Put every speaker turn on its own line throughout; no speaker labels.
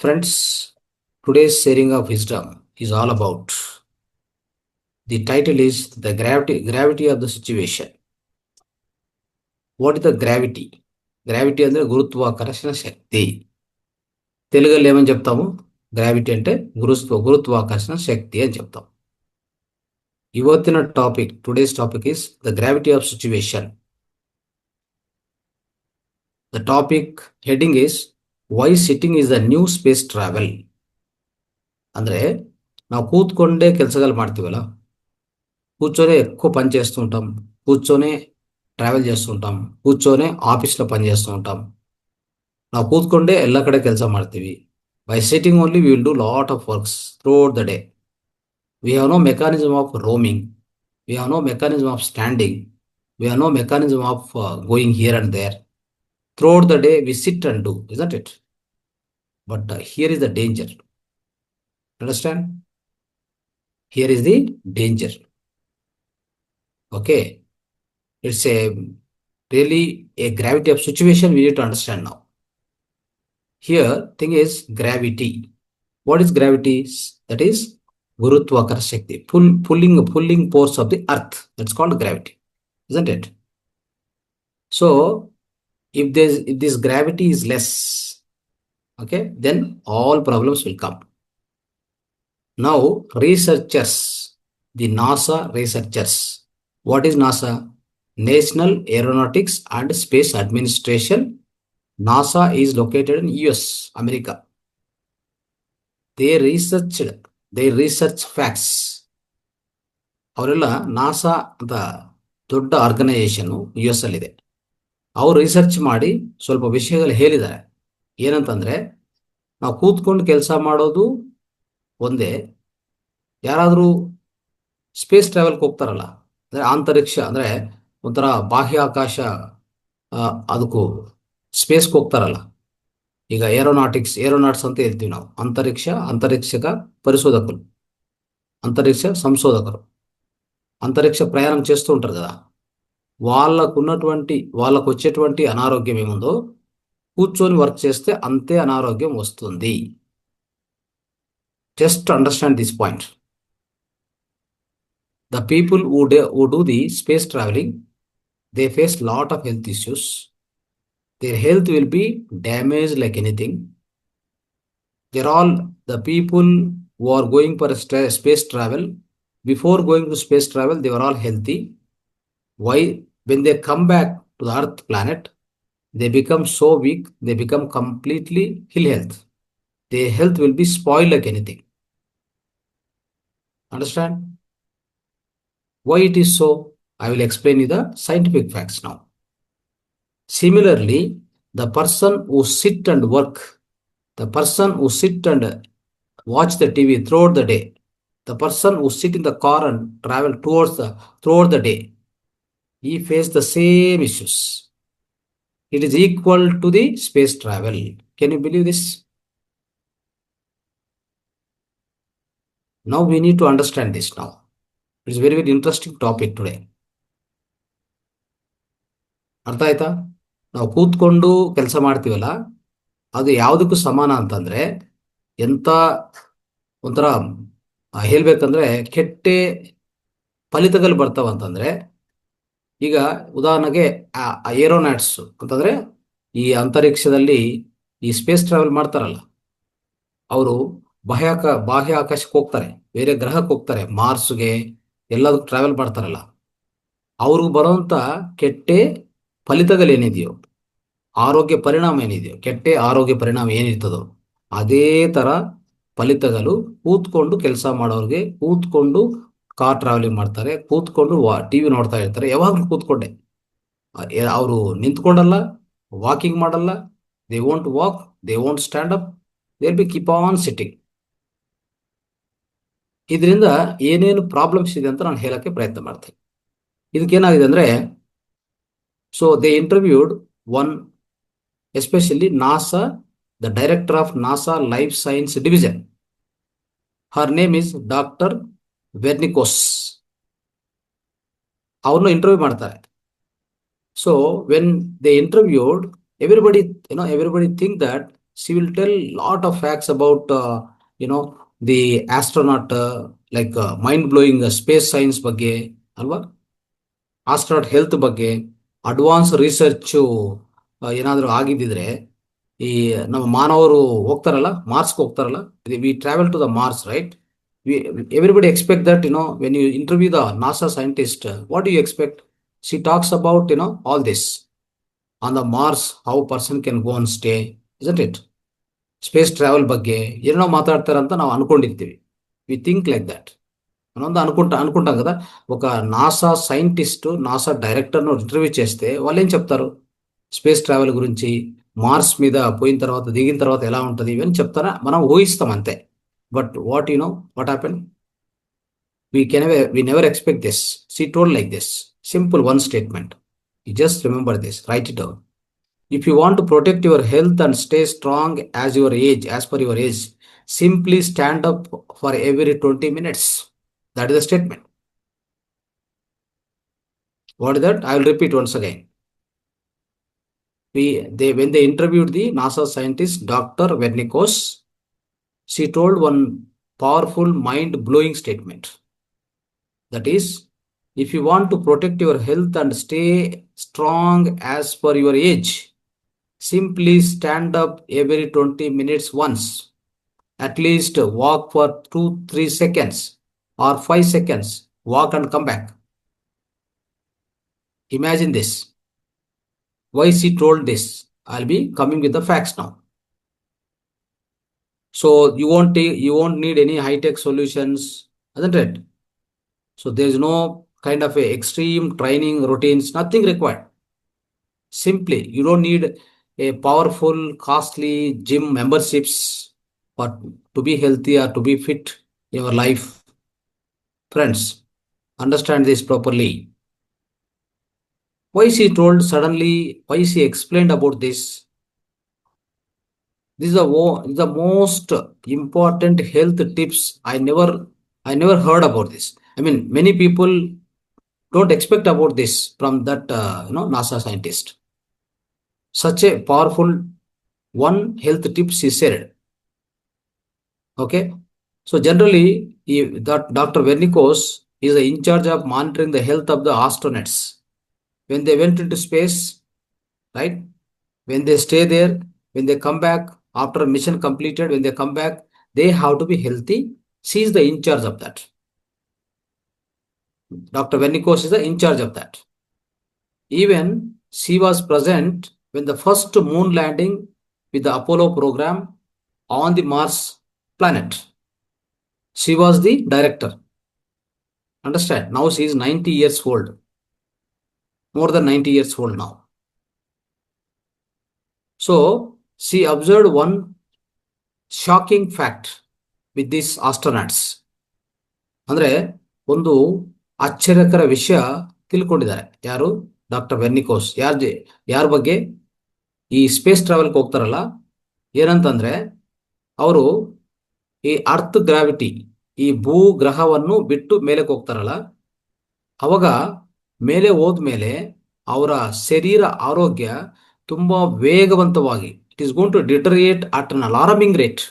Friends, today's sharing of wisdom is all about. The title is The Gravity of the Situation. What is the gravity? Gravity అంటే గురుత్వాకర్షణ శక్తి. తెలుగులో ఏమని చెప్తాము? Gravity అంటే గురుత్వాకర్షణ శక్తి అని చెప్తాం. ಇವತ್ತಿನ topic, today's topic is the gravity of situation. The topic heading is why sitting is the new space travel. ಅಂದ್ರೆ ನಾವು ಕೂತ್ಕೊಂಡೇ ಕೆಲಸಗಳು ಮಾಡ್ತೀವಲ್ಲ, కూర్చొనే ఎక్కువ పని చేస్తూ ఉంటాం, కూర్చొనే ట్రావెల్ చేస్తుంటాం, కూర్చొనే ఆఫీస్లో పని చేస్తూ ఉంటాం. ನಾವು ಕೂತ್ಕೊಂಡೇ ಎಲ್ಲ ಕಡೆ ಕೆಲಸ ಮಾಡ್ತೀವಿ. By sitting only we will do lot of works throughout the day. We have no mechanism of roaming, we have no mechanism of standing, we have no mechanism of going here and there. Throughout the day we sit and do, isn't it? But here is the danger. Understand? Here is the danger. Okay. It's really a gravity of situation we need to understand now. Here, thing is gravity. What is gravity? That is Gurutvakara Shakti, pulling force of the earth. That's called gravity, isn't it? So, if this gravity is less, okay, then all problems will come. Now, researchers, the NASA researchers. What is NASA? National Aeronautics and Space Administration. NASA is located in US, America. They research facts. ಅವರೆಲ್ಲ NASA ಅಂತ ದೊಡ್ಡ organisation US ಅಲ್ಲಿದೆ. ಅವರು research ಮಾಡಿ ಸ್ವಲ್ಪ ವಿಷಯಗಳು ಹೇಳಿದ್ದಾರೆ. ಏನಂತಂದರೆ, ನಾವು ಕೂತ್ಕೊಂಡು ಕೆಲಸ ಮಾಡೋದು ಒಂದೇ. ಯಾರಾದರೂ ಸ್ಪೇಸ್ ಟ್ರಾವೆಲ್ಗೆ ಹೋಗ್ತಾರಲ್ಲ, ಅಂದರೆ ಅಂತರಿಕ್ಷ, ಅಂದರೆ ಒಂಥರ ಬಾಹ್ಯಾಕಾಶ, ಅದಕ್ಕೂ ಸ್ಪೇಸ್ಗೆ ಹೋಗ್ತಾರಲ್ಲ. ಈಗ ಏರೋನಾಟ್ಸ್ ಅಂತ ಹೇಳ್ತೀವಿ ನಾವು. అంతరిక్ష పరిశోధకులు, అంతరిక్ష సంశోధకులు, అంతరిక్ష ప్రయాణం చేస్తూ ఉంటారు కదా. వాళ్ళకు వచ్చేటువంటి అనారోగ్యం ఏముందో కూర్చొని వర్క్ చేస్తే అంతే అనారోగ్యం వస్తుంది. Just understand this point. The people who do the space traveling, they face lot of health issues. Their health will be damaged like anything. They're all the people who are going for space travel. Before going to space travel, they were all healthy. Why? When they come back to the Earth planet, they become so weak, they become completely ill health. Their health will be spoiled like anything. Understand? Why it is so? I will explain you the scientific facts now. Similarly, the person who sit and work, the person who sit and watch the TV throughout the day, the person who sit in the car and travel throughout the day, he face the same issues. It is equal to the space travel. Can you believe this? Now we need to understand this now. It's very, very interesting topic today. ಅರ್ಥ ಆಯ್ತಾ? ನಾವು ಕೂತ್ಕೊಂಡು ಕೆಲಸ ಮಾಡ್ತೀವಲ್ಲ, ಅದು ಯಾವುದಕ್ಕೂ ಸಮಾನ ಅಂತಂದರೆ, ಎಂಥ ಒಂಥರ ಹೇಳ್ಬೇಕಂದ್ರೆ ಕೆಟ್ಟ ಫಲಿತಗಳು ಬರ್ತಾವಂತಂದರೆ, ಈಗ ಉದಾಹರಣೆಗೆ ಏರೋನಾಟ್ಸ್ ಅಂತಂದರೆ ಈ ಅಂತರಿಕ್ಷದಲ್ಲಿ ಈ ಸ್ಪೇಸ್ ಟ್ರಾವೆಲ್ ಮಾಡ್ತಾರಲ್ಲ, ಅವರು ಬಾಹ್ಯಾಕಾಶಕ್ಕೆ ಹೋಗ್ತಾರೆ, ಬೇರೆ ಗ್ರಹಕ್ಕೆ ಹೋಗ್ತಾರೆ, ಮಾರ್ಸ್ಗೆ ಎಲ್ಲದಕ್ಕೂ ಟ್ರಾವೆಲ್ ಮಾಡ್ತಾರಲ್ಲ. ಅವ್ರಿಗೆ ಬರೋಂಥ ಕೆಟ್ಟ ಫಲಿತಗಳೇನಿದೆಯೋ, ಆರೋಗ್ಯ ಪರಿಣಾಮ ಏನಿದೆಯೋ, ಕೆಟ್ಟ ಆರೋಗ್ಯ ಪರಿಣಾಮ ಏನಿರ್ತದೋ, ಅದೇ ಥರ ಫಲಿತಗಳು ಕೂತ್ಕೊಂಡು ಕೆಲಸ ಮಾಡೋರಿಗೆ, ಕೂತ್ಕೊಂಡು ಕಾರ್ ಟ್ರಾವೆಲಿಂಗ್ ಮಾಡ್ತಾರೆ, ಕೂತ್ಕೊಂಡು TV ನೋಡ್ತಾ ಇರ್ತಾರೆ, ಯಾವಾಗಲೂ ಕೂತ್ಕೊಂಡೆ. ಅವರು ನಿಂತ್ಕೊಂಡಲ್ಲ, ವಾಕಿಂಗ್ ಮಾಡಲ್ಲ, they won't walk, they won't stand up, they will be keep on sitting. ಇದರಿಂದ ಏನೇನು ಪ್ರಾಬ್ಲಮ್ಸ್ ಇದೆ ಅಂತ ನಾನು ಹೇಳೋಕ್ಕೆ ಪ್ರಯತ್ನ ಮಾಡ್ತೀನಿ. ಇದಕ್ಕೇನಾಗಿದೆ ಅಂದರೆ, so they interviewed one, especially NASA, the director of NASA life science division. Her name is doctor Vernikos. ಅವ್ರನ್ನ ಇಂಟರ್ವ್ಯೂ ಮಾಡ್ತಾರೆ. So when they interviewed, everybody think that She will tell lot of facts about the astronaut, mind blowing space science ಬಗ್ಗೆ ಅಲ್ವಾ, astronaut health ಬಗ್ಗೆ advance research ಏನಾದರೂ ಆಗಿದ್ದಿದ್ರೆ, ಈ ನಮ್ಮ ಮಾನವರು ಹೋಗ್ತಾರಲ್ಲ, ಮಾರ್ಸ್ಗೆ ಹೋಗ್ತಾರಲ್ಲ, we travel to the Mars, right? Everybody expect that, when you interview the NASA scientist, what do you expect? She talks about, all this on the Mars, how person can go and stay, isn't it? Space travel ಬಗ್ಗೆ ಏನೋ ಮಾತಾಡ್ತಾರೆ ಅಂತ ನಾವು ಅನ್ಕೊಂಡಿರ್ತೀವಿ. We think like that. మనమంతా అనుకుంటాం కదా. ఒక నాసా సైంటిస్ట్, నాసా డైరెక్టర్ను ఇంటర్వ్యూ చేస్తే వాళ్ళు ఏం చెప్తారు? స్పేస్ ట్రావెల్ గురించి, మార్స్ మీద పోయిన తర్వాత, దిగిన తర్వాత ఎలా ఉంటుంది, ఇవన్నీ చెప్తారా? మనం ఊహిస్తాం అంతే. But what happen? We never expect this. She told like this. Simple one statement. You just remember this, write it down. If you want to protect your health and stay strong as per your age, simply stand up for every 20 minutes. That is the statement. What is that? I will repeat once again. When they interviewed the NASA scientist, Dr. Vernikos, she told one powerful, mind-blowing statement. That is, if you want to protect your health and stay strong as per your age, simply stand up every 20 minutes once. At least walk for 2-3 seconds or 5 seconds. Walk and come back. Imagine this. Why she told this? I'll be coming with the facts now. So you won't need any high-tech solutions, isn't it? So there's no kind of a extreme training routines, nothing required. Simply, you don't need a powerful, costly gym memberships or to be healthy or to be fit in your life. Friends, understand this properly. Why she told suddenly, why she explained about this? This is the most important health tips. I never heard about this. I mean, many people don't expect about this from that NASA scientist. Such a powerful one health tip she said. Okay, so generally, that Dr. Vernikos is in charge of monitoring the health of the astronauts when they went into space, right? When they stay there, when they come back after a mission completed, when they come back, they have to be healthy. She is the in charge of that. Dr. Vernikos is the in charge of that. Even she was present when the first moon landing with the Apollo program on the Mars planet. She was the director. Understand? Now she is 90 years old. More than 90 years old now. So she observed one shocking fact with these astronauts. ಅಂದ್ರೆ ಒಂದು ಆಶ್ಚರ್ಯಕರ ವಿಷಯ ತಿಳ್ಕೊಂಡಿದ್ದಾರೆ. ಯಾರು? Doctor ವೆರ್ನಿಕೋಸ್. ಯಾರ ಬಗ್ಗೆ? ಈ space ಟ್ರಾವೆಲ್ಗೆ ಹೋಗ್ತಾರಲ್ಲ, ಏನಂತಂದ್ರೆ ಅವರು ಈ ಅರ್ತ್ ಗ್ರಾವಿಟಿ, ಈ ಭೂ ಗ್ರಹವನ್ನು ಬಿಟ್ಟು ಮೇಲಕ್ಕೆ ಹೋಗ್ತಾರಲ್ಲ, ಅವಾಗ ಮೇಲೆ ಹೋದ್ಮೇಲೆ ಅವರ ಶರೀರ ಆರೋಗ್ಯ ತುಂಬಾ ವೇಗವಂತವಾಗಿ, it is going to deteriorate at an alarming rate.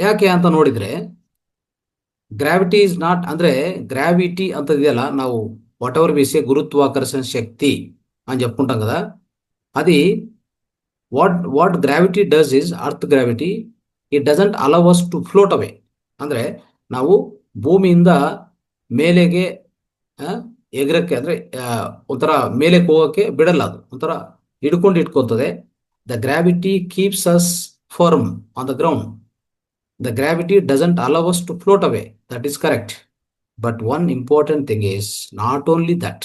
ಯಾಕೆ ಅಂತ ನೋಡಿದ್ರೆ, ಗ್ರಾವಿಟಿ ಇಸ್ ನಾಟ್, ಅಂದ್ರೆ గ్రావిటీ ಅಂತ ಇದೆಯಲ್ಲ, ನಾವು వాట్ ఎవర్ వి సే గురుత్వాకర్షణ శక్తి అని చెప్పుకుంటాం కదా, అది what gravity does is, earth gravity, it doesn't allow us to float away. ಅಂದ್ರೆ ನಾವು ಭೂಮಿಯಿಂದ ಮೇಲೆಗೆ ಎಗರಕ್ಕೆ, ಅಂದ್ರೆ ಒಂಥರ ಮೇಲೆಗೆ ಹೋಗೋಕೆ ಬಿಡಲ್ಲ, ಅದು ಒಂಥರ ಹಿಡ್ಕೊಂಡು ಇಟ್ಕೊತದೆ. The gravity keeps us firm on the ground. The gravity doesn't allow us to float away. That is correct. But one important thing is not only that.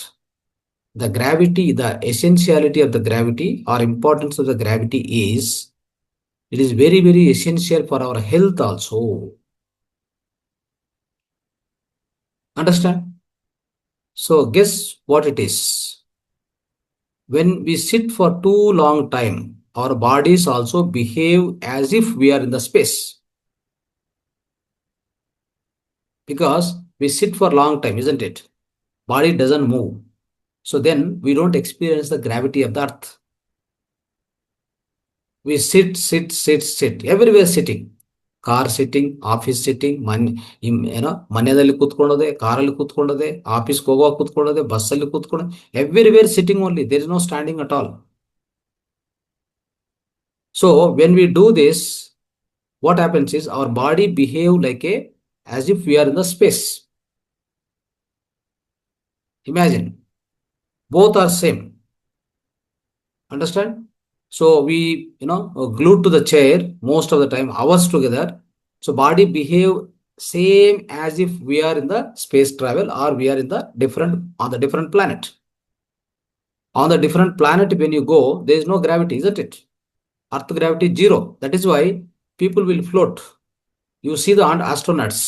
The gravity, the essentiality of the gravity or importance of the gravity is, it is very, very essential for our health also. Understand? So guess what it is. When we sit for too long time, our bodies also behave as if we are in the space. Because we sit for a long time, isn't it? Body doesn't move. So then we don't experience the gravity of the earth. We sit. Everywhere sitting. Car sitting, office sitting, ಮನೆಯಲ್ಲಿ ಕೂತ್ಕೊಳ್ಳೋದೆ, ಕಾರಲ್ಲಿ ಕೂತ್ಕೊಳ್ಳೋದೆ, ಆಫೀಸ್ಗೆ ಹೋಗುವಾಗ ಕೂತ್ಕೊಳ್ಳೋದೆ, ಬಸ್ಸಲ್ಲಿ ಕೂತ್ಕೊಳ್ಳೋದೆ, everywhere sitting only, there is no standing at all. So when we do this, what happens is our body behave like a as if we are in the space. Imagine, both are same. Understand? So we glued to the chair most of the time, hours together. So body behave same as if we are in the space travel, or we are in the different planet. On the different planet, when you go, there is no gravity, isn't it? Earth gravity 0. That is why people will float. You see the astronauts,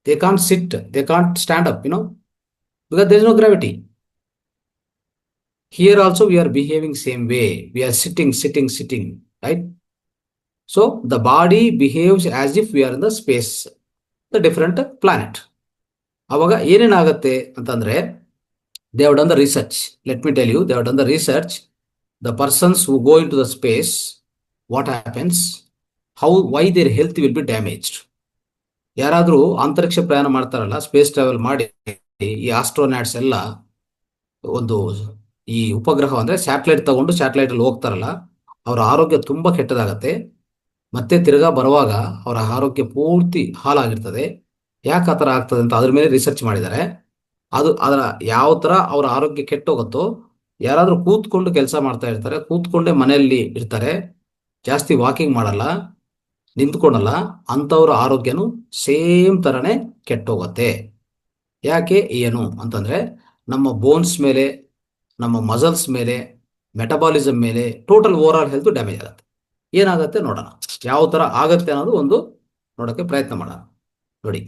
they can't sit, they can't stand up, because there is no gravity. Here also we are behaving same way. We are sitting, right? So the body behaves as if we are in the space, the different planet. ಅವಾಗ ಏನೇನಾಗುತ್ತೆ ಅಂತಂದ್ರೆ, they have done the research. Let me tell you, they have done the research. The persons who go into the space, what happens, why their health will be damaged. ಯಾರಾದ್ರೂ ಅಂತರಿಕ್ಷ ಪ್ರಯಾಣ ಮಾಡ್ತಾರಲ್ಲ, space travel ಮಾಡಿ, ಈ astronauts ಎಲ್ಲ ಒಂದು ಈ ಉಪಗ್ರಹ ಅಂದ್ರೆ ಸ್ಯಾಟಲೈಟ್ ತಗೊಂಡು ಸ್ಯಾಟಲೈಟ್ ಅಲ್ಲಿ ಹೋಗ್ತಾರಲ್ಲ, ಅವರ ಆರೋಗ್ಯ ತುಂಬಾ ಕೆಟ್ಟದಾಗತ್ತೆ. ಮತ್ತೆ ತಿರ್ಗಾ ಬರುವಾಗ ಅವರ ಆರೋಗ್ಯ ಪೂರ್ತಿ ಹಾಳಾಗಿರ್ತದೆ. ಯಾಕೆ ಆ ಥರ ಆಗ್ತದೆ ಅಂತ ಅದ್ರ ಮೇಲೆ ರಿಸರ್ಚ್ ಮಾಡಿದ್ದಾರೆ. ಅದರ ಯಾವ ತರ ಅವರ ಆರೋಗ್ಯ ಕೆಟ್ಟೋಗುತ್ತೋ, ಯಾರಾದ್ರೂ ಕೂತ್ಕೊಂಡು ಕೆಲಸ ಮಾಡ್ತಾ ಇರ್ತಾರೆ, ಕೂತ್ಕೊಂಡೇ ಮನೆಯಲ್ಲಿ ಇರ್ತಾರೆ, ಜಾಸ್ತಿ ವಾಕಿಂಗ್ ಮಾಡಲ್ಲ, ನಿಂತ್ಕೊಳಲ್ಲ, ಅಂಥವ್ರ ಆರೋಗ್ಯನೂ ಸೇಮ್ ತರನೇ ಕೆಟ್ಟೋಗುತ್ತೆ. ಯಾಕೆ ಏನು ಅಂತಂದ್ರೆ, ನಮ್ಮ ಬೋನ್ಸ್ ಮೇಲೆ, ನಮ್ಮ ಮಸಲ್ಸ್ ಮೇಲೆ, ಮೆಟಬಾಲಿಸಮ್ ಮೇಲೆ, total over all health damage ಆಗುತ್ತೆ. ಏನಾಗುತ್ತೆ ನೋಡೋಣ, ಯಾವ ತರ ಆಗುತ್ತೆ ಅನ್ನೋದು ಒಂದು ನೋಡೋಕ್ಕೆ ಪ್ರಯತ್ನ ಮಾಡೋಣ. ನೋಡಿ,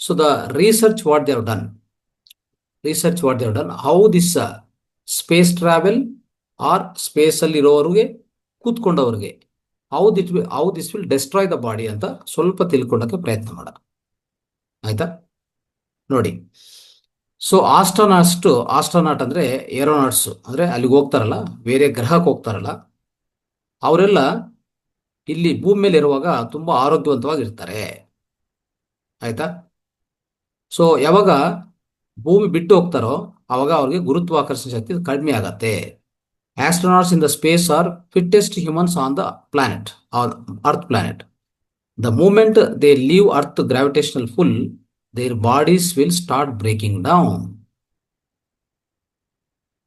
so the research what they have done, how this space travel or space ಅಲ್ಲಿ ಇರೋರಿಗೆ, ಕೂತ್ಕೊಂಡವ್ರಿಗೆ, how this will destroy the body ಅಂತ ಸ್ವಲ್ಪ ತಿಳ್ಕೊಳ್ಳೋಕೆ ಪ್ರಯತ್ನ ಮಾಡೋಣ. ಆಯ್ತಾ? ನೋಡಿ, ಸೊ ಆಸ್ಟ್ರೋನಾಟ್ ಅಂದ್ರೆ ಏರೋನಾಟ್ಸ್, ಅಂದ್ರೆ ಅಲ್ಲಿಗೆ ಹೋಗ್ತಾರಲ್ಲ, ಬೇರೆ ಗ್ರಹಕ್ಕೆ ಹೋಗ್ತಾರಲ್ಲ, ಅವರೆಲ್ಲ ಇಲ್ಲಿ ಭೂಮಿ ಮೇಲೆ ಇರುವಾಗ ತುಂಬಾ ಆರೋಗ್ಯವಂತವಾಗಿರ್ತಾರೆ. ಆಯ್ತಾ? ಸೊ ಯಾವಾಗ ಭೂಮಿ ಬಿಟ್ಟು ಹೋಗ್ತಾರೋ ಅವಾಗ ಅವ್ರಿಗೆ ಗುರುತ್ವಾಕರ್ಷಣ ಶಕ್ತಿ ಕಡಿಮೆ ಆಗತ್ತೆ. Astronauts in the space are fittest humans on the planet, earth planet. The moment they leave earth gravitational pull, their bodies will start breaking down.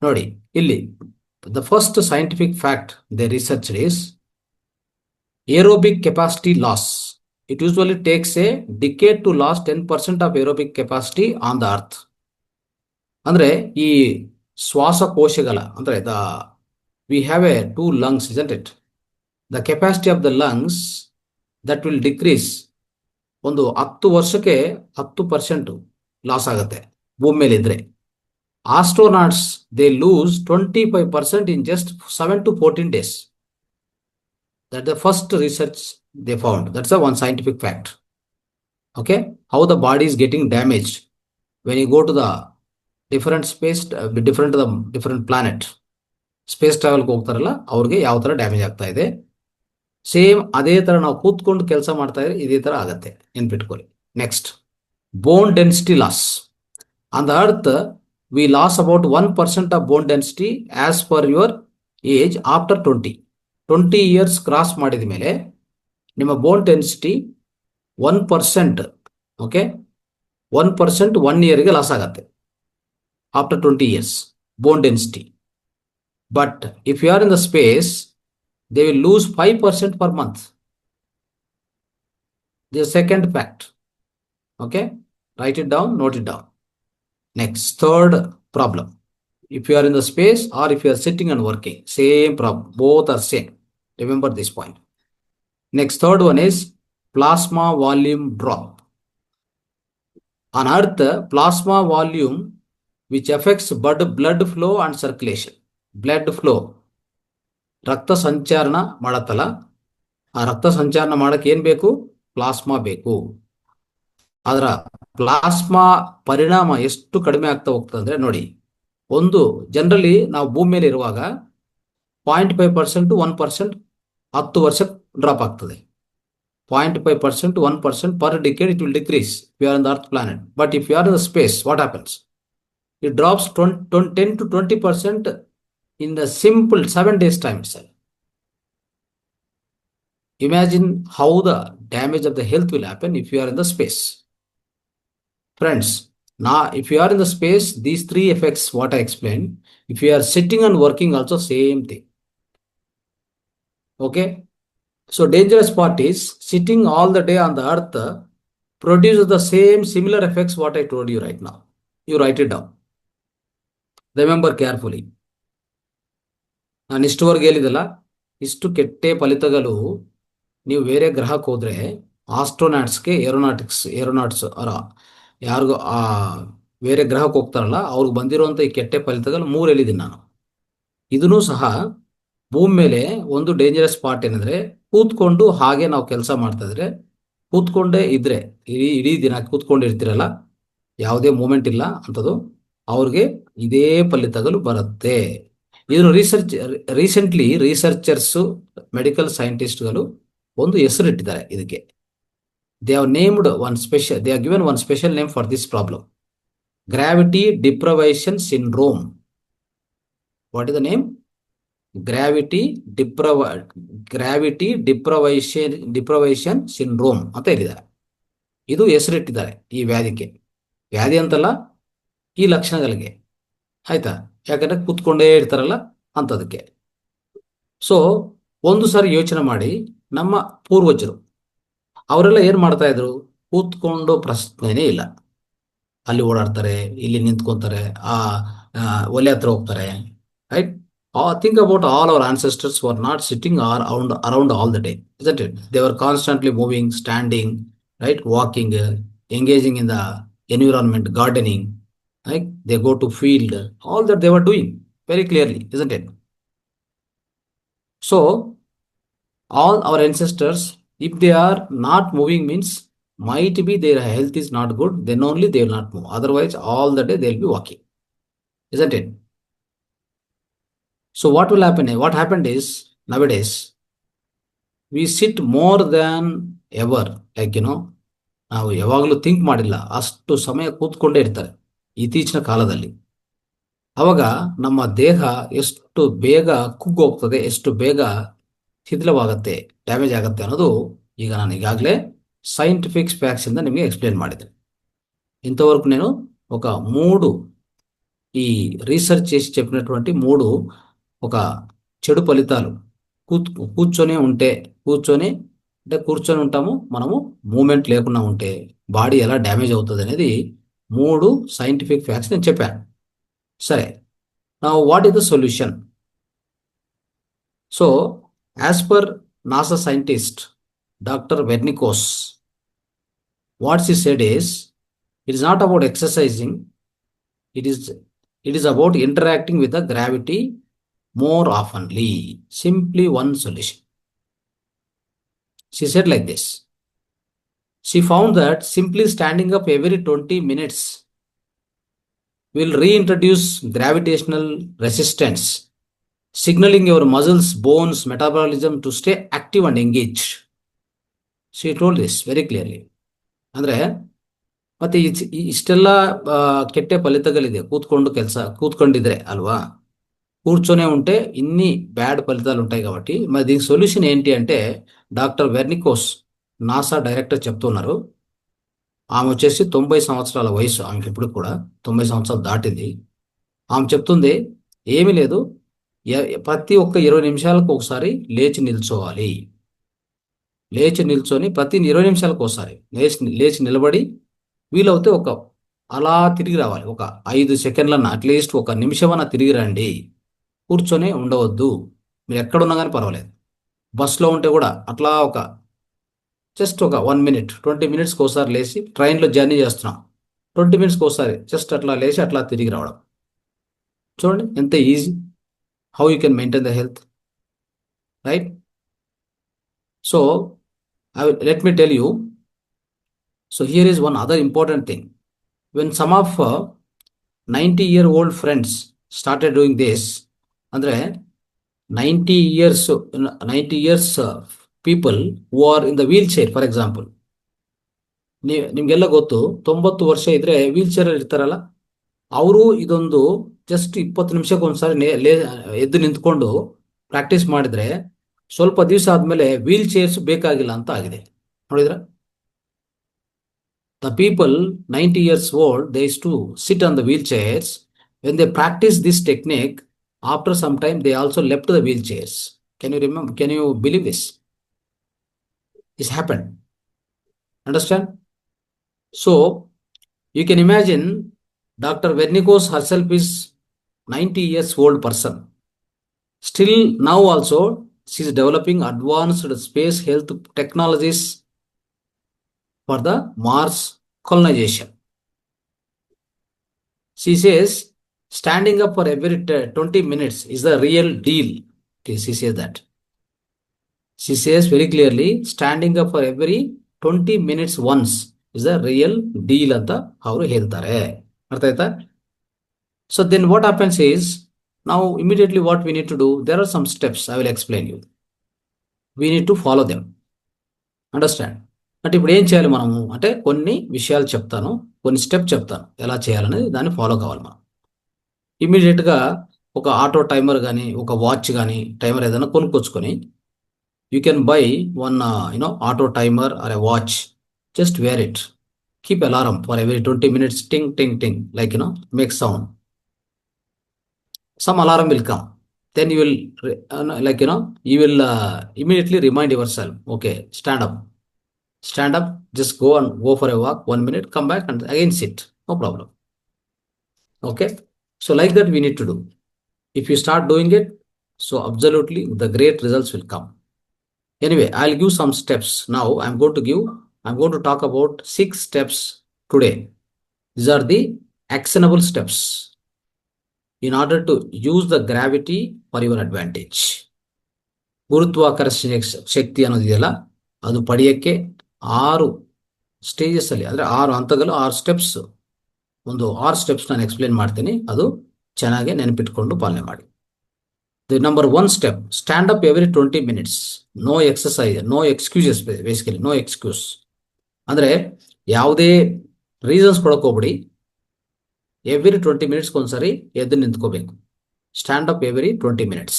ನೋಡಿ ಇಲ್ಲಿ, the first scientific fact they researched is aerobic capacity loss. It usually takes a decade to lose 10% of aerobic capacity on the earth. ಅಂದ್ರೆ ಈ ಶ್ವಾಸಕೋಶಗಳ, ಅಂದ್ರೆ we have a 2 lungs, isn't it? The capacity of the lungs that will decrease ಒಂದು 10 ವರ್ಷಕ್ಕೆ 10% loss ಆಗುತ್ತೆ ಭೂಮಿ ಮೇಲೆ ಇದ್ರೆ. Astronauts they loose 25% in just 7 to 14 days. That the first research they found. That's the one scientific fact. Okay, how the body is getting damaged when you go to the different space, different planet. Space ಟ್ರಾವೆಲ್ಗೆ ಹೋಗ್ತಾರಲ್ಲ, ಅವ್ರಿಗೆ ಯಾವ ತರ damage ಆಗ್ತಾ ಇದೆ. Same ಅದೇ ತರ ನಾವು ಕೂತ್ಕೊಂಡು ಕೆಲಸ ಮಾಡ್ತಾ ಇದ್ರೆ ಇದೇ ತರ ಆಗತ್ತೆ, ನೆನ್ಪಿಟ್ಕೊಳ್ಳಿ. Next, bone density loss. On the earth we loss about 1% of bone density as per your age after 20 years cross ಮಾಡಿದ ಮೇಲೆ ನಿಮ್ಮ ಬೋನ್ ಡೆನ್ಸಿಟಿ 1%, ಓಕೆ, 1% 1 ಇಯರ್ಗೆ ಲಾಸ್ ಆಗತ್ತೆ after 20 years bone density. But if you are in the space, they will lose 5% per month. The second fact. Okay, write it down, note it down. Next, third problem. If you are in the space or if you are sitting and working, same problem, both are same. Remember this point. Next, third one is plasma volume drop. On earth, plasma volume, which affects blood flow and circulation. Blood flow, ರಕ್ತ ಸಂಚಾರಣ ಮಾಡತ್ತಲ್ಲ, ಆ ರಕ್ತ ಸಂಚಾರಣ ಮಾಡಕ್ಕೆ ಏನ್ ಬೇಕು? Plasma ಬೇಕು. ಅದರ plasma ಪರಿಣಾಮ ಎಷ್ಟು ಕಡಿಮೆ ಆಗ್ತಾ ಹೋಗ್ತದೆ ಅಂದ್ರೆ, ನೋಡಿ, ಒಂದು ಜನರಲಿ ನಾವು ಭೂಮಿ ಮೇಲೆ ಇರುವಾಗ 0.5% 1% 10 ವರ್ಷ ಡ್ರಾಪ್ ಆಗ್ತದೆ. 0.5% 1% per decade it will decrease if you are on the Earth planet. But if you are in the space, what happens? It drops 10 to 20% in the simple 7 days time itself. Imagine how the damage of the health will happen if you are in the space. Friends, now if you are in the space, these three effects what I explained, if you are sitting and working also same thing. Okay? So dangerous part is sitting all the day on the earth produces the same similar effects what I told you right now. You write it down. Remember carefully. ನಾನು ಇಷ್ಟುವರೆಗೆ ಹೇಳಿದಲ್ಲ, ಇಷ್ಟು ಕೆಟ್ಟ ಫಲಿತಗಳು ನೀವು ಬೇರೆ ಗ್ರಹಕ್ಕೆ ಹೋದ್ರೆ ಆಸ್ಟ್ರೋನಾಟ್ಸ್ಗೆ ಏರೋನಾಟ್ಸ್ ಅರ ಯಾರಿಗೂ ಬೇರೆ ಗ್ರಹಕ್ಕೆ ಹೋಗ್ತಾರಲ್ಲ ಅವ್ರಿಗೆ ಬಂದಿರುವಂಥ ಈ ಕೆಟ್ಟ ಫಲಿತಗಳು 3 ಹೇಳಿದ್ದೀನಿ ನಾನು. ಇದನ್ನು ಸಹ ಭೂಮಿ ಮೇಲೆ ಒಂದು ಡೇಂಜರಸ್ ಸ್ಪಾಟ್ ಏನಂದ್ರೆ, ಕೂತ್ಕೊಂಡು ಹಾಗೆ ನಾವು ಕೆಲಸ ಮಾಡ್ತಾ ಇದ್ರೆ, ಕೂತ್ಕೊಂಡೇ ಇದ್ರೆ ಇಡೀ ದಿನ ಕೂತ್ಕೊಂಡಿರ್ತೀರಲ್ಲ, ಯಾವುದೇ ಮೂಮೆಂಟ್ ಇಲ್ಲ ಅಂಥದ್ದು, ಅವ್ರಿಗೆ ಇದೇ ಫಲಿತಗಳು ಬರುತ್ತೆ. ಇದನ್ನು ರೀಸೆಂಟ್ಲಿ ರಿಸರ್ಚರ್ಸು ಮೆಡಿಕಲ್ ಸೈಂಟಿಸ್ಟ್ಗಳು ಒಂದು ಹೆಸರಿಟ್ಟಿದ್ದಾರೆ ಇದಕ್ಕೆ. They have given one special name for this problem. Gravity deprivation syndrome. What is the name? Gravity deprivation syndrome ಅಂತ ಹೇಳಿದ್ದಾರೆ. ಇದು ಹೆಸರಿಟ್ಟಿದ್ದಾರೆ ಈ ವ್ಯಾಧಿ ಅಂತಲ್ಲ, ಈ ಲಕ್ಷಣಗಳಿಗೆ. ಆಯ್ತಾ? ಯಾಕಂದ್ರೆ ಕೂತ್ಕೊಂಡೇ ಇರ್ತಾರಲ್ಲ ಅಂತದಕ್ಕೆ. ಸೊ ಒಂದು ಸಾರಿ ಯೋಚನೆ ಮಾಡಿ, ನಮ್ಮ ಪೂರ್ವಜರು ಅವರೆಲ್ಲ ಏನ್ ಮಾಡ್ತಾ ಇದ್ರು? ಕೂತ್ಕೊಂಡು ಪ್ರಶ್ನೆನೇ ಇಲ್ಲ. ಅಲ್ಲಿ ಓಡಾಡ್ತಾರೆ, ಇಲ್ಲಿ ನಿಂತ್ಕೊಂತಾರೆ, ಒಲೆ ಹತ್ರ ಹೋಗ್ತಾರೆ. Right? Think about all our ancestors who are not sitting or around all the day, isn't it? They were constantly moving, standing, right, walking, engaging in the environment, gardening, right? They go to field, all that they were doing very clearly, isn't it? So all our ancestors, if they are not moving, means might be their health is not good, then only they will not move. Otherwise all the day they will be walking, isn't it? So what will happen? What happened is, nowadays we sit more than ever. Like, ನಾವು ಯಾವಾಗಲೂ think ಮಾಡಿಲ್ಲ, ಅಷ್ಟು ಸಮಯ ಕೂತ್ಕೊಂಡೇ ಇರ್ತಾರೆ ಇತ್ತೀಚಿನ ಕಾಲದಲ್ಲಿ. ಅವಾಗ ನಮ್ಮ ದೇಹ ಎಷ್ಟು ಬೇಗ ಕುಗ್ಗೋಗ್ತದೆ, ಎಷ್ಟು ಬೇಗ ಶಿಥಿಲವಾಗತ್ತೆ, ಡ್ಯಾಮೇಜ್ ಆಗುತ್ತೆ ಅನ್ನೋದು ಈಗ ನಾನು ಈಗಾಗಲೇ ಸೈಂಟಿಫಿಕ್ ಫ್ಯಾಕ್ಟ್ಸ್ ಇಂದ ನಿಮಗೆ ಎಕ್ಸ್ಪ್ಲೇನ್ ಮಾಡಿದೆ. ఇంతవరకు నేను ఒక 3 ఈ రీసెర్చ్ చేసి చెప్పినటువంటి 3 ఒక చెడు ఫలితాలు, కూర్చొని ఉంటాము మనము, మూమెంట్ లేకుండా ఉంటే బాడీ ఎలా డ్యామేజ్ అవుతుంది అనేది 3 సైంటిఫిక్ ఫ్యాక్ట్స్ నేను చెప్పాను. సరే, now what is the solution? So as per NASA scientist doctor Vernikos, what he said is, it is not about exercising, it is about interacting with the gravity more oftenly. Simply one solution. She said like this. She found that simply standing up every 20 minutes will reintroduce gravitational resistance, signaling your muscles, bones, metabolism to stay active and engaged. She told this very clearly. ಅಂದ್ರೆ ಮತ್ತೆ ಇಷ್ಟೆಲ್ಲ ಕೆಟ್ಟ ಫಲಿತಗಳಿದೆ ಕೂತ್ಕೊಂಡಿದ್ರೆ అల్వా, కూర్చొనే ఉంటే ఇన్ని bad ఫలితాలు ఉంటాయి. కాబట్టి మరి దీనికి సొల్యూషన్ ఏంటి అంటే, డాక్టర్ వెర్నికోస్ నాసా డైరెక్టర్ చెప్తున్నారు. ఆమె వచ్చేసి 90 సంవత్సరాల వయసు, ఆమెకి ఇప్పుడు కూడా 90 సంవత్సరాలు దాటింది. ఆమె చెప్తుంది ఏమీ లేదు, ప్రతి ఒక్క 20 నిమిషాలకు ఒకసారి లేచి నిల్చోవాలి. లేచి నిల్చొని ప్రతి 20 నిమిషాలకు ఒకసారి లేచి నిలబడి, వీలవుతే అలా తిరిగి రావాలి. ఒక 5 సెకండ్లన్నా, అట్లీస్ట్ 1 నిమిషమన్నా తిరిగి రండి. కూర్చొని ఉండవద్దు. మీరు ఎక్కడున్నా కానీ పర్వాలేదు. బస్లో ఉంటే కూడా అట్లా జస్ట్ ఒక 1 minute 20 minutesకి ఒకసారి లేచి, ట్రైన్లో జర్నీ చేస్తున్నాం 20 minutesకి ఒకసారి జస్ట్ అట్లా లేచి అట్లా తిరిగి రావడం. చూడండి ఎంత easy, how you can maintain the health, right? So let me tell you. So here is one other important thing. When some of 90-year-old friends started doing this, ಅಂದ್ರೆ 90 years 90 years people who are in the wheelchair, for example. ನಿಮ್ಗೆಲ್ಲ ಗೊತ್ತು, 90 ವರ್ಷ ಇದ್ರೆ wheel chair ಅಲ್ಲಿ ಇರ್ತಾರಲ್ಲ, ಅವರು ಇದೊಂದು just 20 ನಿಮಿಷಕ್ಕೆ ಒಂದ್ಸಾರಿ ಎದ್ದು ನಿಂತ್ಕೊಂಡು ಪ್ರಾಕ್ಟೀಸ್ ಮಾಡಿದ್ರೆ ಸ್ವಲ್ಪ ದಿವಸ ಆದ್ಮೇಲೆ ವೀಲ್ ಚೇರ್ಸ್ ಬೇಕಾಗಿಲ್ಲ ಅಂತ ಆಗಿದೆ. ನೋಡಿದ್ರ, the people 90 years old, they used to sit on the wheelchairs. When they practice this technique, after some time they also left the wheelchairs. Can you remember? Can you believe this? This happened. Understand? So you can imagine Dr. Vernikos herself is 90 years old person. Still now also she is developing advanced space health technologies for the Mars colonization. She says standing up for every 20 minutes is the real deal. Okay, she says that. She says very clearly, standing up for every 20 minutes once is the real deal ಅಂತ ಅವರು ಹೇಳ್ತಾರೆ. ಅರ್ಥ ಆಯ್ತಾ? So then what happens is, now immediately what we need to do, there are some steps I will explain you. We need to follow them. Understand? అంటే ఇప్పుడు ఏం చేయాలి మనము అంటే కొన్ని విషయాలు చెప్తాను, కొన్ని స్టెప్ చెప్తాను ఎలా చేయాలనేది, దాన్ని ఫాలో కావాలి మనం. ఇమీడియట్గా ఒక ఆటో టైమర్ కానీ ఒక వాచ్ కానీ టైమర్ ఏదైనా కొనుక్కొచ్చుకొని, you can buy one auto timer or a watch, just wear it, keep alarm for every 20 minutes, ting ting ting, like make sound. Some alarm will come, then you will you will immediately remind yourself, okay, stand up, just go for a walk 1 minute, come back and again sit, no problem. Okay, so like that we need to do. If you start doing it, so absolutely the great results will come. Anyway, I'll give some steps now. I'm going to talk about 6 steps today. These are the actionable steps in order to use the gravity for your advantage. ಗುರುತ್ವಾಕರ್ಷಣೆ ಶಕ್ತಿ ಅನ್ನೋದಿದೆಯಲ್ಲ, ಅದು ಪಡೆಯಕ್ಕೆ 6 stages ಅಲ್ಲಿ, ಅಂದ್ರೆ 6 ಹಂತಗಳು, 6 steps, ಒಂದು 6 steps ನಾನು explain ಮಾಡ್ತೀನಿ. ಅದು ಚೆನ್ನಾಗಿ ನೆನಪಿಟ್ಕೊಂಡು ಪಾಲನೆ ಮಾಡಿ. The number 1 step, stand up every 20 minutes. No exercise, no excuses, basically no excuse. ಅಂದ್ರೆ ಯಾವುದೇ ರೀಸನ್ಸ್ ಕೊಡಕ್ ಹೋಗ್ಬಿಡಿ. ಎವ್ರಿ 20 minutes ಒಂದ್ಸರಿ ಎದ್ದು ನಿಂತ್ಕೋಬೇಕು. Stand up every 20 minutes.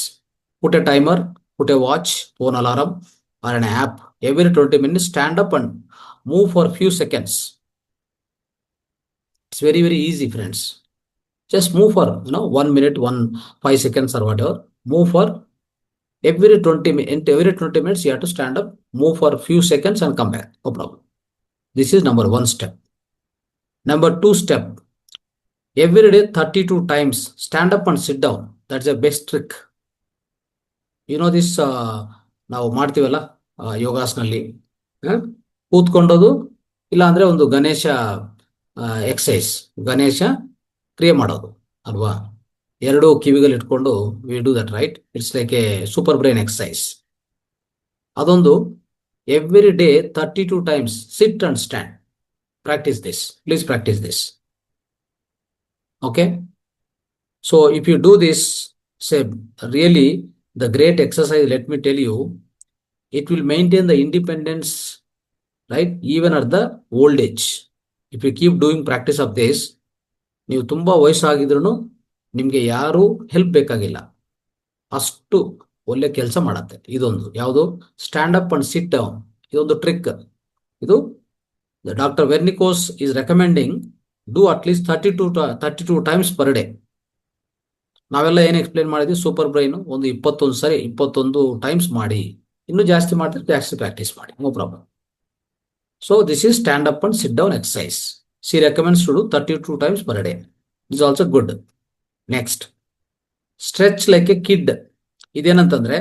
Put a timer, put a watch, phone alarm or an app. Every 20 minutes stand up and move for few seconds. It's very, very easy, friends. Just move for 1 minute, 5 seconds or whatever. Move for every 20 minutes you have to stand up, move for a few seconds and come back, no problem. This is number 1 step. Number 2 step, every day 32 times stand up and sit down. That's the best trick. You know this, ನಾವು ಮಾಡ್ತೀವಲ್ಲ ಯೋಗಾಸನಲ್ಲಿ, ಕೂತ್ಕೊಂಡೋದು, ಇಲ್ಲ ಅಂದ್ರೆ ಒಂದು Ganesha exercise, Ganesha ಕ್ರಿಯೆ ಮಾಡೋದು ಅಲ್ವಾ, 2 ಕಿವಿಗಳು ಇಟ್ಕೊಂಡು we do that, right? It's like a super brain exercise. ಅದೊಂದು every day 32 times sit and stand. Practice this, please practice this. Okay, so if you do this, say really the great exercise, let me tell you, it will maintain the independence, right, even at the old age. If you keep doing practice of this, ನೀವು ತುಂಬಾ ವಯಸ್ಸಾಗಿದ್ರು ನಿಮ್ಗೆ ಯಾರು help ಬೇಕಾಗಿಲ್ಲ, ಅಷ್ಟು ಒಳ್ಳೆ ಕೆಲಸ ಮಾಡತ್ತೆ. ಇದೊಂದು ಯಾವುದು, stand up and sit down, ಇದೊಂದು ಟ್ರಿಕ್. ಇದು doctor Vernikos is recommending, do at least 32 times per day. ನಾವೆಲ್ಲ ಏನು ಎಕ್ಸ್ಪ್ಲೇನ್ ಮಾಡಿದ್ವಿ, ಸೂಪರ್ ಬ್ರೈನ್ ಒಂದು 21 times ಮಾಡಿ, ಇನ್ನೂ ಜಾಸ್ತಿ ಮಾಡಿದ್ರೆ ಜಾಸ್ತಿ ಪ್ರಾಕ್ಟೀಸ್ ಮಾಡಿ, no problem. So this is stand up and sit down exercise. She recommends to do 32 times per day. Is also good. Next, stretch like a kid. ಇದೇನಂತಂದ್ರೆ,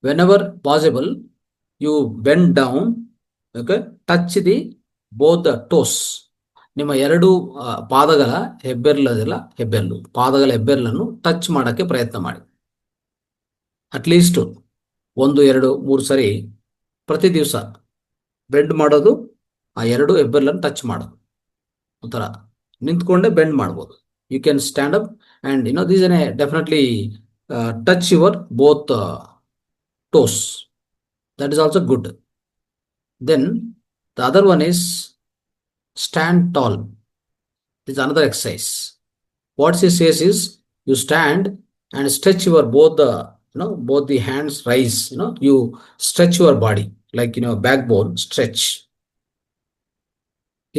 whenever possible you bend down, okay, touch the both the toes. ನಿಮ್ಮ 2 ಪಾದಗಳ ಪಾದಗಳ ಹೆಬ್ಬೆರಳನ್ನು touch ಮಾಡಕ್ಕೆ ಪ್ರಯತ್ನ ಮಾಡಿ. At least 1, 2, 3 ಸರಿ ಪ್ರತಿ ದಿವಸ ಬೆಂಡ್ ಮಾಡೋದು, ಆ 2 ಹೆಬ್ಬೆರಳನ್ನು ಟಚ್ ಮಾಡೋದು. ಒಂಥರ ನಿಂತ್ಕೊಂಡೆ ಬೆಂಡ್ ಮಾಡ್ಬೋದು. You can stand up and this definitely touch your both toes. That is also good. Then the other one is stand tall. This is another exercise. What she says is you stand and stretch your both the both the hands rise. You stretch your body like backbone stretch.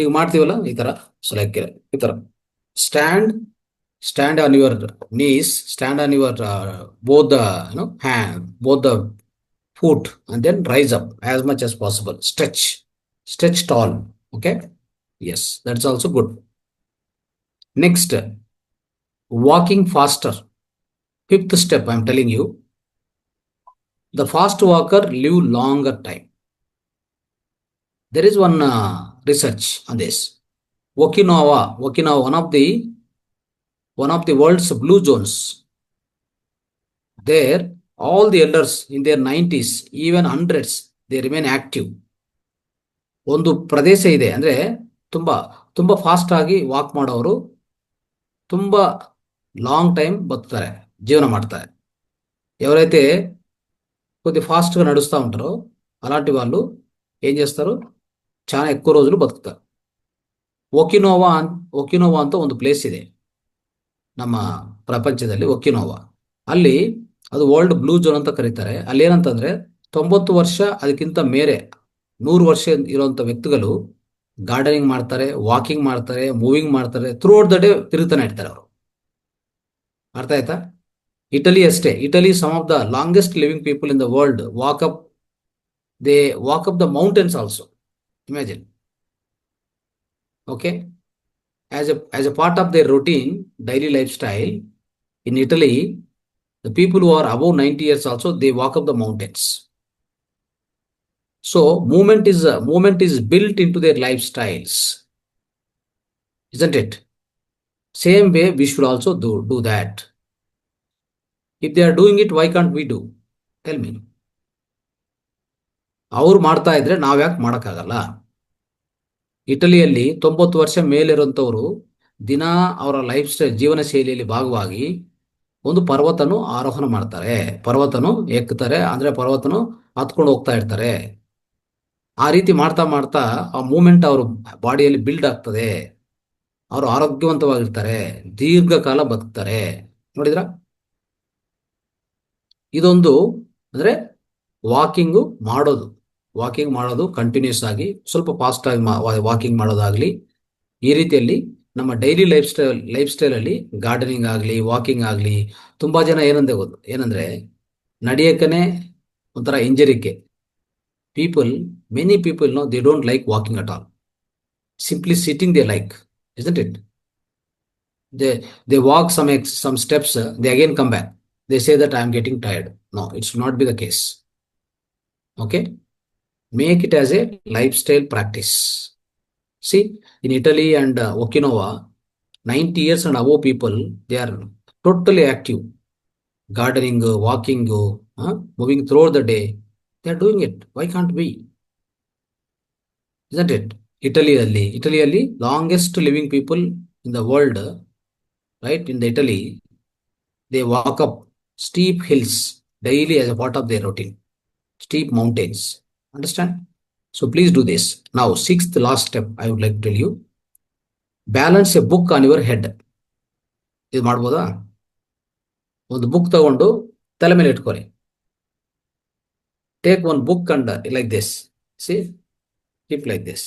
ಈಗ ಮಾಡ್ತೀವಲ್ಲ ಈ ತರ. So like ಈ ತರ stand stand on your knees, stand on your both the hand, both the foot, and then rise up as much as possible. Stretch tall. Okay. Yes, that's also good. Next, walking faster. Fifth step, I'm telling you. The fast walker live longer time. There is one research on this. Okinawa, one of the world's blue zones. There, all the elders in their 90s, even hundreds, they remain active. ಒಂದು ಪ್ರದೇಶ ಇದೆ ಅಂದ್ರೆ ತುಂಬಾ ತುಂಬಾ fast ಆಗಿ walk ಮಾಡೋರು ತುಂಬಾ long time బతుకుతారు, జీవనం ಮಾಡ್ತಾರೆ. ఎవరైతే కొద్ది ఫాస్ట్గా నడుస్తూ ఉంటారో అలాంటి వాళ్ళు ఏం చేస్తారు, చాలా ఎక్కువ రోజులు బతుకుతారు. ఒకినోవా ఒకినోవా ಅಂತ ಒಂದು ಪ್ಲೇಸ್ ಇದೆ ನಮ್ಮ ಪ್ರಪಂಚದಲ್ಲಿ, ಒಕಿನೋವಾ. ಅಲ್ಲಿ ಅದು ವರ್ಲ್ಡ್ ಬ್ಲೂ ಝೋನ್ ಅಂತ ಕರೀತಾರೆ. ಅಲ್ಲಿ ಏನಂತಂದ್ರೆ 90 ವರ್ಷ ಅದಕ್ಕಿಂತ ಮೇರೆ 100 ವರ್ಷ ಇರುವಂತ ವ್ಯಕ್ತಿಗಳು ಗಾರ್ಡನಿಂಗ್ ಮಾಡ್ತಾರೆ, ವಾಕಿಂಗ್ ಮಾಡ್ತಾರೆ, ಮೂವಿಂಗ್ ಮಾಡ್ತಾರೆ, ಥ್ರೂ ಔಟ್ ದ ಡೇ ತಿರುಗ್ತಾನೆ ಇರ್ತಾರೆ ಅವರು. ಅರ್ಥ ಆಯ್ತಾ? ಇಟಲಿ ಅಷ್ಟೇ, Italy some of the longest living people in the world they walk up the mountains also. Imagine. Okay. as a part of their routine daily lifestyle in Italy, the people who are above 90 years also, they walk up the mountains. So movement is built into their lifestyles, isn't it? Same way we should also do that. If they are doing it, why can't we do? Tell me. ಅವ್ರು ಮಾಡ್ತಾ ಇದ್ರೆ ನಾವ್ ಯಾಕೆ ಮಾಡೋಕ್ಕಾಗಲ್ಲ? ಇಟಲಿಯಲ್ಲಿ 90 ವರ್ಷ ಮೇಲಿರುವಂಥವರು ದಿನ ಅವರ life style ಜೀವನ ಶೈಲಿಯಲ್ಲಿ ಭಾಗವಾಗಿ ಒಂದು ಪರ್ವತನು ಆರೋಹಣ ಮಾಡ್ತಾರೆ, ಪರ್ವತನು ಎಕ್ತಾರೆ, ಅಂದ್ರೆ ಪರ್ವತನು ಹತ್ಕೊಂಡು ಹೋಗ್ತಾ ಇರ್ತಾರೆ. ಆ ರೀತಿ ಮಾಡ್ತಾ ಮಾಡ್ತಾ ಆ ಮೂಮೆಂಟ್ ಅವ್ರ ಬಾಡಿಯಲ್ಲಿ ಬಿಲ್ಡ್ ಆಗ್ತದೆ. ಅವರು ಆರೋಗ್ಯವಂತವಾಗಿರ್ತಾರೆ, ದೀರ್ಘಕಾಲ ಬದುಕ್ತಾರೆ. ನೋಡಿದ್ರ? ಇದೊಂದು ಅಂದ್ರೆ ವಾಕಿಂಗ್ ಮಾಡೋದು ಕಂಟಿನ್ಯೂಸ್ ಆಗಿ ಸ್ವಲ್ಪ ಫಾಸ್ಟ್ ಆಗಿ ವಾಕಿಂಗ್ ಮಾಡೋದಾಗ್ಲಿ, ಈ ರೀತಿಯಲ್ಲಿ ನಮ್ಮ ಡೈಲಿ ಲೈಫ್ ಸ್ಟೈಲ್ ಅಲ್ಲಿ ಗಾರ್ಡನಿಂಗ್ ಆಗಲಿ, ವಾಕಿಂಗ್ ಆಗಲಿ. ತುಂಬಾ ಜನ ಏನಂದ್ರೆ ನಡೆಯಕ್ಕನೆ ಒಂಥರ ಇಂಜರಿಕೆ. Many people they don't like walking at all. Simply sitting they like, isn't it? They walk some steps, they again come back. They say that I am getting tired. No, it should not be the case. Okay? Make it as a lifestyle practice. See, in Italy and Okinawa, 90 years and above people, they are totally active. Gardening, walking, moving throughout the day. They are doing it. Why can't we? Isn't it? Italy, longest living people in the world, right? In the Italy, they walk up steep hills daily as a part of their routine. Steep mountains. Understand? So please do this. Now, sixth last step I would like to tell you. Balance a book on your head. ಇದು ಮಾಡ್ಬೋದಾ? ಒಂದು book ತಗೊಂಡು ತಲೆ ಮೇಲೆ ಇಟ್ಕೊಳ್ಳಿ. Take one book and like this. See? Keep like this.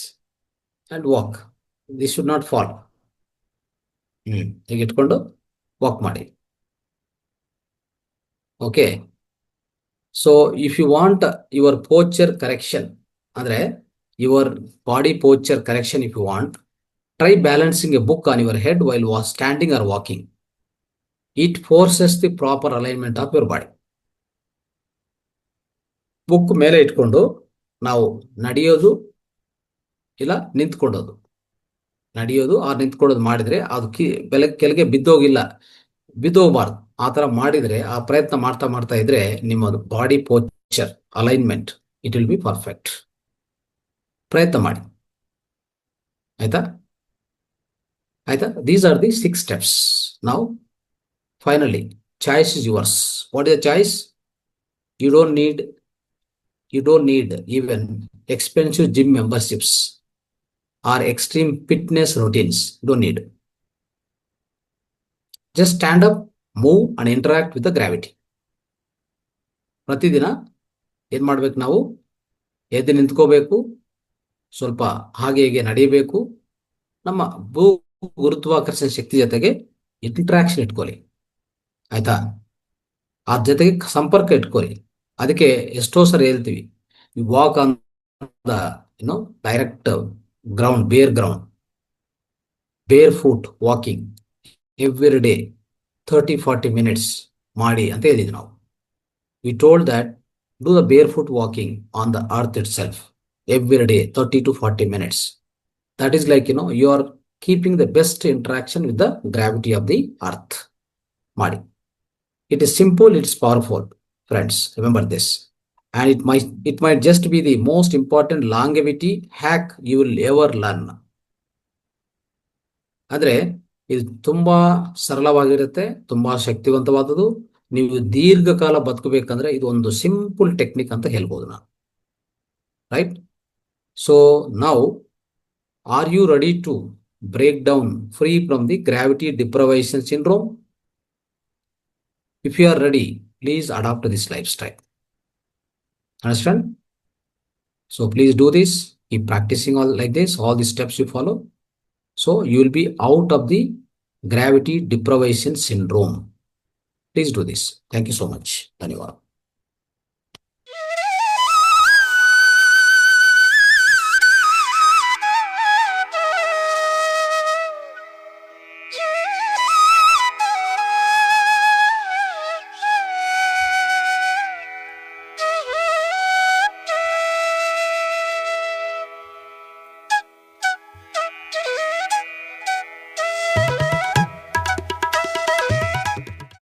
And walk. This should not fall. ಹೀಗೆ ಇಟ್ಕೊಂಡು walk ಮಾಡಿ. Okay. So if you want your posture correction, ಅಂದ್ರೆ your body posture correction, if you want, try balancing a book on your head while standing or walking. It forces the proper alignment of your body. Book ಮೇಲೆ ಇಟ್ಕೊಂಡು ನಾವು ನಡೆಯೋದು ಇಲ್ಲ ನಿಂತ್ಕೊಳ್ಳೋದು ಮಾಡಿದ್ರೆ ಅದು ಕೆಳಗೆ ಬಿದ್ದೋಗಬಾರ್ದು. ಆ ತರ ಮಾಡಿದ್ರೆ, ಆ ಪ್ರಯತ್ನ ಮಾಡ್ತಾ ಇದ್ರೆ ನಿಮ್ಮ body poacher alignment it will be perfect. ಪ್ರಯತ್ನ ಮಾಡಿ. ಆಯ್ತಾ? These are the 6 steps. Now, finally, Choice is yours. What is the choice? You don't need you don't need even expensive gym memberships or extreme fitness routines. You don't need. Just stand up, move, and interact with the gravity. ಪ್ರತಿದಿನ ಏನ್ ಮಾಡ್ಬೇಕು ನಾವು? ಎದ್ದು ನಿಂತ್ಕೋಬೇಕು, ಸ್ವಲ್ಪ ಹಾಗೆ ಹೀಗೆ ನಡೆಯಬೇಕು, ನಮ್ಮ ಭೂ ಗುರುತ್ವಾಕರ್ಷಣ ಶಕ್ತಿ ಜೊತೆಗೆ ಇಂಟ್ರಾಕ್ಷನ್ ಇಟ್ಕೊಳ್ಳಿ. ಆಯ್ತಾ? ಅದ್ರ ಜೊತೆಗೆ ಸಂಪರ್ಕ ಇಟ್ಕೊಳ್ಳಿ. ಅದಕ್ಕೆ ಎಷ್ಟೋ ಸರಿ ಹೇಳ್ತೀವಿ, you walk on the direct ground, barefoot walking every day 30-40 minutes ಮಾಡಿ ಅಂತ ಹೇಳಿದ್ವಿ ನಾವು. We told that do the barefoot walking on the earth itself every day 30-40 minutes. That is like, you are keeping the best interaction with the gravity of the earth. ಮಾಡಿ. It is simple, it is powerful, friends. Remember this. And it might just be the most important longevity hack you will ever learn. ಅಂದ್ರೆ ಇದು ತುಂಬಾ ಸರಳವಾಗಿರುತ್ತೆ, ತುಂಬಾ ಶಕ್ತಿವಂತವಾದದ್ದು. ನೀವು ದೀರ್ಘಕಾಲ ಬದುಕಬೇಕಂದ್ರೆ ಇದು ಒಂದು simple technique ಅಂತ ಹೇಳ್ಬೋದು ನಾನು. ರೈಟ್? ಸೊ ನಾವು, are you ready to break down free from the gravity deprivation syndrome? If you are ready, please adopt this lifestyle. Understand? So please do this. Keep practicing all like this, all the steps you follow. So you will be out of the gravity deprivation syndrome. Please do this. Thank you so much. Dhanyawad.